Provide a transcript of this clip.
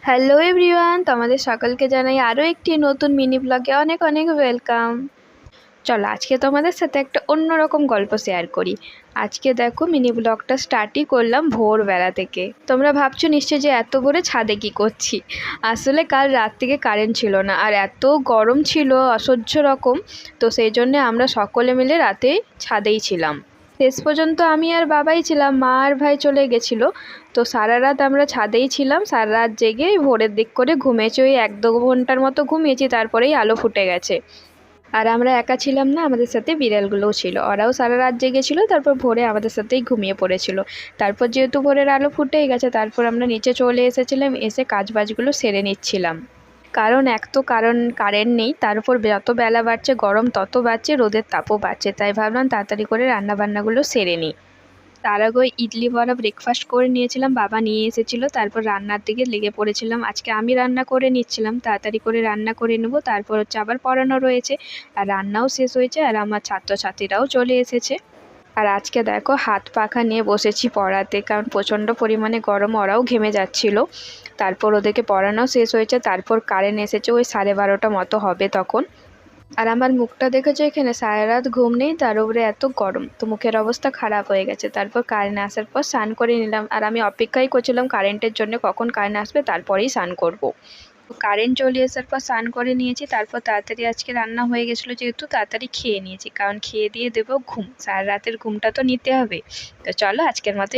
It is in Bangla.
হ্যালো এভরিওয়ান, তোমাদের সকলকে জানাই আরও একটি নতুন মিনি ব্লগে অনেক অনেক ওয়েলকাম। চলো আজকে তোমাদের সাথে একটা অন্যরকম গল্প শেয়ার করি। আজকে দেখো মিনি ব্লগটা স্টার্টই করলাম ভোরবেলা থেকে। তোমরা ভাবছো নিশ্চয়ই যে এত ভোরে ছাদে কী করছি। আসলে কাল রাত থেকে কারেন্ট ছিল না, আর এত গরম ছিল অসহ্য রকম। তো সেই জন্যে আমরা সকলে মিলে রাতে ছাদেই ছিলাম। শেষ পর্যন্ত আমি আর বাবাই ছিলাম, মা আর ভাই চলে গেছিলো। তো সারা রাত আমরা ছাদেই ছিলাম, সারা রাত জেগে ভোরের দিক করে ঘুমিয়েছি, ওই 1-2 ঘন্টার মতো ঘুমিয়েছি, তারপরেই আলো ফুটে গেছে। আর আমরা একা ছিলাম না, আমাদের সাথে বিড়ালগুলোও ছিল, ওরাও সারা রাত জেগেছিল, তারপর ভোরে আমাদের সাথেই ঘুমিয়ে পড়েছিল। তারপর যেহেতু ভোরের আলো ফুটেই গেছে, তারপর আমরা নিচে চলে এসেছিলাম, এসে কাজবাজগুলো সেরে নিচ্ছিলাম। কারণ কারেন্ট নেই, তার উপর যত বেলা বাড়ছে গরম তত বাড়ছে, রোদের তাপও বাড়ছে, তাই ভাবলাম তাড়াতাড়ি করে রান্নাবান্নাগুলো সেরে নিই। তার আগে ওই ইডলি বড়া ব্রেকফাস্ট করে নিয়েছিলাম, বাবা নিয়ে এসেছিলো, তারপর রান্নার দিকে লেগে পড়েছিলাম। আজকে আমি রান্না করে নিচ্ছিলাম, তাড়াতাড়ি করে রান্না করে নেবো, তারপর হচ্ছে আবার পড়ানো রয়েছে। আর রান্নাও শেষ হয়েছে, আর আমার ছাত্রছাত্রীরাও চলে এসেছে। আর আজকে দেখো হাত পাখা নিয়ে বসেছি পড়াতে, কারণ প্রচণ্ড পরিমাণে গরম, ওরাও ঘেমে যাচ্ছিলো। তারপর ওদেরকে পড়ানো শেষ হয়েছে, তারপর কারেন্ট এসেছে ওই 12:30 মতো হবে তখন। আর আমার মুখটা দেখেছো, এখানে সারা রাত ঘুম নেই, তার উপরে এত গরম, তো মুখের অবস্থা খারাপ হয়ে গেছে। তারপর কারেন্ট আসার পর স্নান করে নিলাম, আর আমি অপেক্ষাই করছিলাম কারেন্টের জন্য, কখন কারেন্ট আসবে তারপরেই স্নান করব। তো কারেন্ট চলে আসার পর স্নান করে নিয়েছি, তারপর তাড়াতাড়ি আজকে রান্না হয়ে গেছিলো যেহেতু, তাড়াতাড়ি খেয়ে নিয়েছি, কারণ খেয়ে দিয়ে দেবো ঘুম, সারা রাতের ঘুমটা তো নিতে হবে। তো চলো আজকের মতো